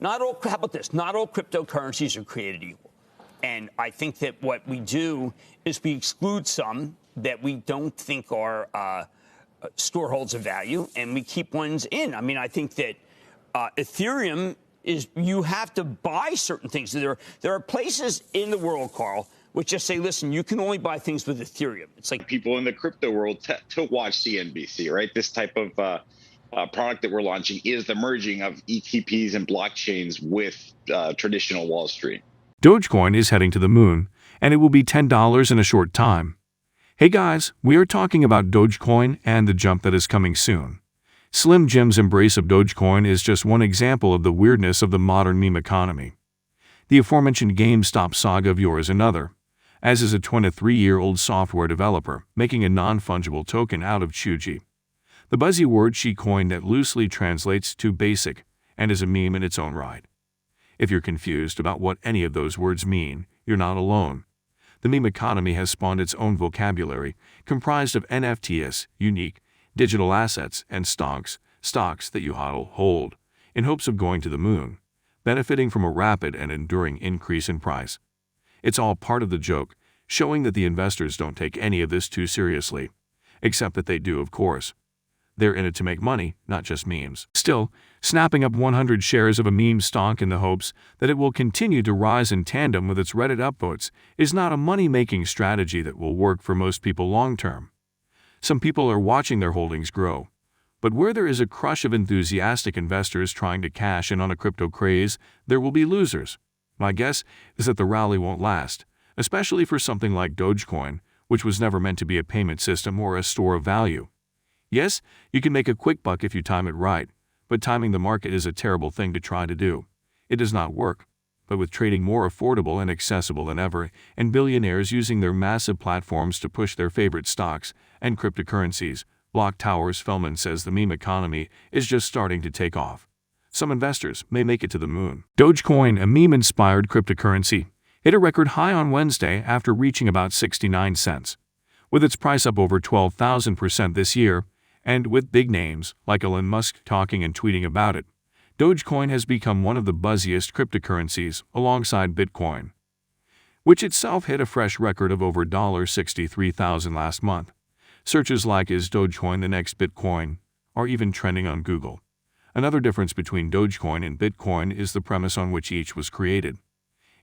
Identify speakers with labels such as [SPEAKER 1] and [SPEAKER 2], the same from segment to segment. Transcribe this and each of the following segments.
[SPEAKER 1] how about this? Not all cryptocurrencies are created equal. And I think that what we do is we exclude some that we don't think are storeholds of value, and we keep ones in. I mean, I think that Ethereum is, you have to buy certain things. There are places in the world, Carl, which just say, listen, you can only buy things with Ethereum. It's like
[SPEAKER 2] people in the crypto world to watch CNBC, right? This type of product that we're launching is the merging of ETPs and blockchains with traditional Wall Street.
[SPEAKER 3] Dogecoin is heading to the moon, and it will be $10 in a short time. Hey guys, we are talking about Dogecoin and the jump that is coming soon. Slim Jim's embrace of Dogecoin is just one example of the weirdness of the modern meme economy. The aforementioned GameStop saga of yours another, as is a 23-year-old software developer making a non-fungible token out of Chuji, the buzzy word she coined that loosely translates to basic and is a meme in its own right. If you're confused about what any of those words mean, you're not alone. The meme economy has spawned its own vocabulary, comprised of NFTs, unique, digital assets, and stocks that you hold, in hopes of going to the moon, benefiting from a rapid and enduring increase in price. It's all part of the joke, showing that the investors don't take any of this too seriously. Except that they do, of course. They're in it to make money, not just memes. Still, snapping up 100 shares of a meme stock in the hopes that it will continue to rise in tandem with its Reddit upvotes is not a money-making strategy that will work for most people long-term. Some people are watching their holdings grow. But where there is a crush of enthusiastic investors trying to cash in on a crypto craze, there will be losers. My guess is that the rally won't last, especially for something like Dogecoin, which was never meant to be a payment system or a store of value. Yes, you can make a quick buck if you time it right, but timing the market is a terrible thing to try to do. It does not work. But with trading more affordable and accessible than ever, and billionaires using their massive platforms to push their favorite stocks and cryptocurrencies, Block Towers Feldman says the meme economy is just starting to take off. Some investors may make it to the moon. Dogecoin, a meme-inspired cryptocurrency, hit a record high on Wednesday after reaching about 69 cents. With its price up over 12,000% this year, and with big names like Elon Musk talking and tweeting about it, Dogecoin has become one of the buzziest cryptocurrencies alongside Bitcoin, which itself hit a fresh record of over $63,000 last month. Searches like "Is Dogecoin the next Bitcoin?" are even trending on Google. Another difference between Dogecoin and Bitcoin is the premise on which each was created.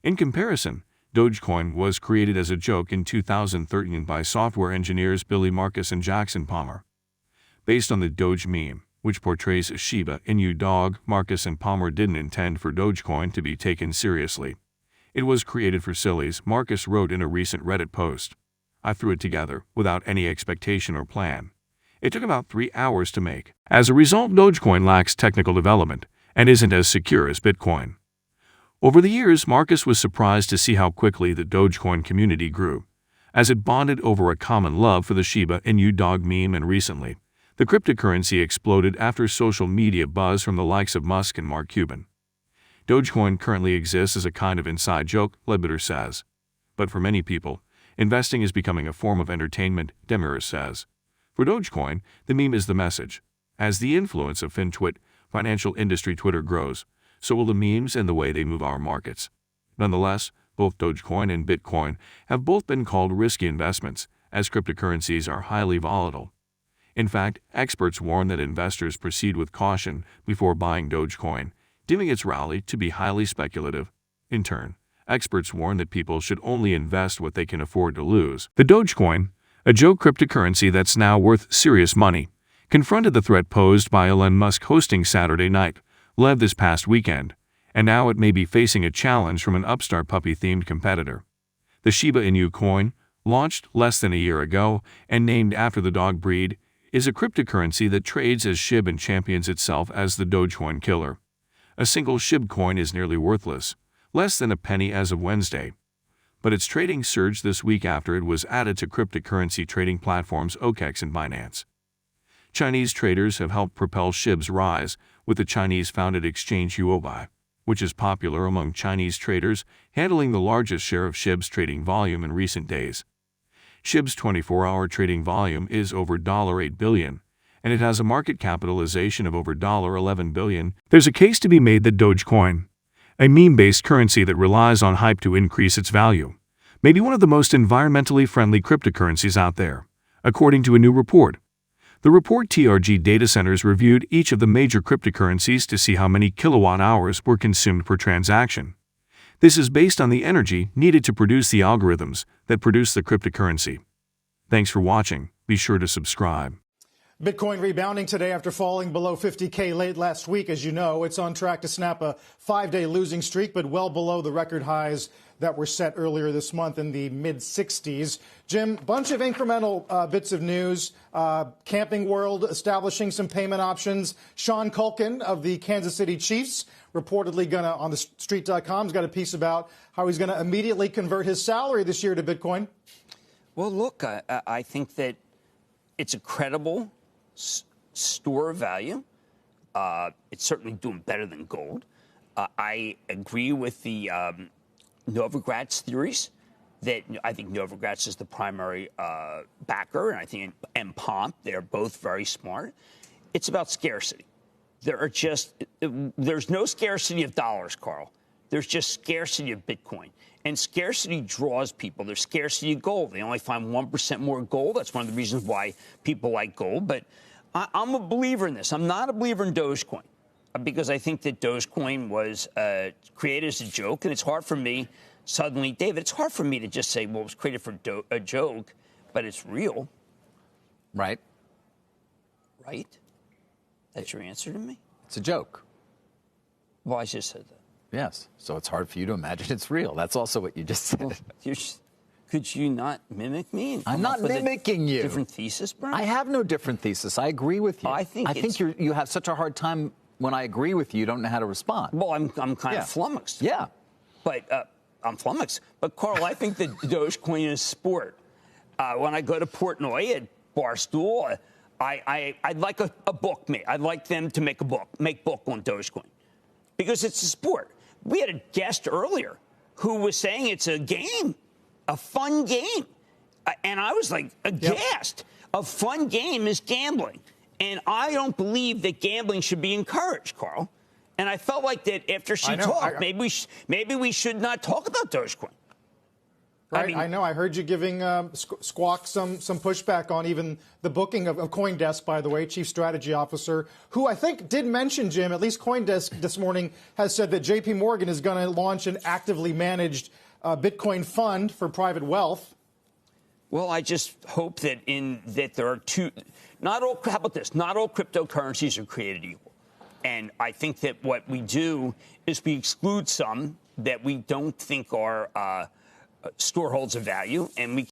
[SPEAKER 3] In comparison, Dogecoin was created as a joke in 2013 by software engineers Billy Marcus and Jackson Palmer. Based on the Doge meme, which portrays a Shiba Inu dog, Marcus and Palmer didn't intend for Dogecoin to be taken seriously. It was created for sillies, Marcus wrote in a recent Reddit post. I threw it together without any expectation or plan. It took about 3 hours to make. As a result, Dogecoin lacks technical development and isn't as secure as Bitcoin. Over the years, Marcus was surprised to see how quickly the Dogecoin community grew, as it bonded over a common love for the Shiba Inu dog meme, and recently, the cryptocurrency exploded after social media buzz from the likes of Musk and Mark Cuban. Dogecoin currently exists as a kind of inside joke, Ledbetter says. But for many people, investing is becoming a form of entertainment, Demiris says. For Dogecoin, the meme is the message. As the influence of FinTwit, financial industry Twitter, grows, so will the memes and the way they move our markets. Nonetheless, both Dogecoin and Bitcoin have both been called risky investments, as cryptocurrencies are highly volatile. In fact, experts warn that investors proceed with caution before buying Dogecoin, deeming its rally to be highly speculative. In turn, experts warn that people should only invest what they can afford to lose. The Dogecoin, a joke cryptocurrency that's now worth serious money, confronted the threat posed by Elon Musk hosting Saturday Night Live this past weekend, and now it may be facing a challenge from an upstart puppy-themed competitor. The Shiba Inu coin, launched less than a year ago and named after the dog breed, is a cryptocurrency that trades as SHIB and champions itself as the Dogecoin killer. A single SHIB coin is nearly worthless, less than a penny as of Wednesday. But its trading surged this week after it was added to cryptocurrency trading platforms OKEx and Binance. Chinese traders have helped propel SHIB's rise, with the Chinese-founded exchange Huobi, which is popular among Chinese traders, handling the largest share of SHIB's trading volume in recent days. SHIB's 24-hour trading volume is over $8 billion, and it has a market capitalization of over $11 billion. There's a case to be made that Dogecoin, a meme-based currency that relies on hype to increase its value, may be one of the most environmentally friendly cryptocurrencies out there, according to a new report. The report TRG data centers reviewed each of the major cryptocurrencies to see how many kilowatt-hours were consumed per transaction. This is based on the energy needed to produce the algorithms that produce the cryptocurrency. Thanks for watching. Be sure to subscribe.
[SPEAKER 4] Bitcoin rebounding today after falling below 50K late last week. As you know, it's on track to snap a 5-day losing streak, but well below the record highs that were set earlier this month in the mid-60s. Jim, bunch of incremental bits of news. Camping World establishing some payment options. Sean Culkin of the Kansas City Chiefs reportedly on the street.com, has got a piece about how he's going to immediately convert his salary this year to Bitcoin.
[SPEAKER 1] Well, look, I think that it's a credible store of value. It's certainly doing better than gold. I agree with the Novogratz theories that I think Novogratz is the primary backer, and I think and Pomp, they're both very smart. It's about scarcity. There's no scarcity of dollars, Carl. There's just scarcity of Bitcoin. And scarcity draws people. There's scarcity of gold. They only find 1% more gold. That's one of the reasons why people like gold. But I'm a believer in this. I'm not a believer in Dogecoin because I think that Dogecoin was created as a joke. And it's hard for me suddenly, David, it's hard for me to just say, well, it was created for a joke, but it's real.
[SPEAKER 5] Right.
[SPEAKER 1] Right? That's your answer to me?
[SPEAKER 5] It's a joke.
[SPEAKER 1] Well, I just said that.
[SPEAKER 5] Yes. So it's hard for you to imagine it's real. That's also what you just said.
[SPEAKER 1] Well, could you not mimic me? And
[SPEAKER 5] I'm
[SPEAKER 1] come
[SPEAKER 5] not
[SPEAKER 1] up with
[SPEAKER 5] mimicking you.
[SPEAKER 1] Different thesis, Brian?
[SPEAKER 5] I have no different thesis. I agree with you.
[SPEAKER 1] I think
[SPEAKER 5] you have such a hard time when I agree with you. You don't know how to respond.
[SPEAKER 1] Well, I'm kind of flummoxed.
[SPEAKER 5] Yeah.
[SPEAKER 1] But I'm flummoxed. But, Carl, I think that Dogecoin is sport. When I go to Portnoy at Barstool, I'd like a book made. I'd like them to make book on Dogecoin because it's a sport. We had a guest earlier who was saying it's a game, a fun game. And I was like, aghast. A fun game is gambling. And I don't believe that gambling should be encouraged, Carl. And I felt like that after she talked, maybe we should not talk about Dogecoin.
[SPEAKER 4] Right, I know. I heard you giving Squawk some pushback on even the booking of CoinDesk, by the way, Chief Strategy Officer, who I think did mention, Jim, at least CoinDesk this morning has said that J.P. Morgan is going to launch an actively managed Bitcoin fund for private wealth.
[SPEAKER 1] Well, I just hope that there are how about this? Not all cryptocurrencies are created equal. And I think that what we do is we exclude some that we don't think are store holds of value, and we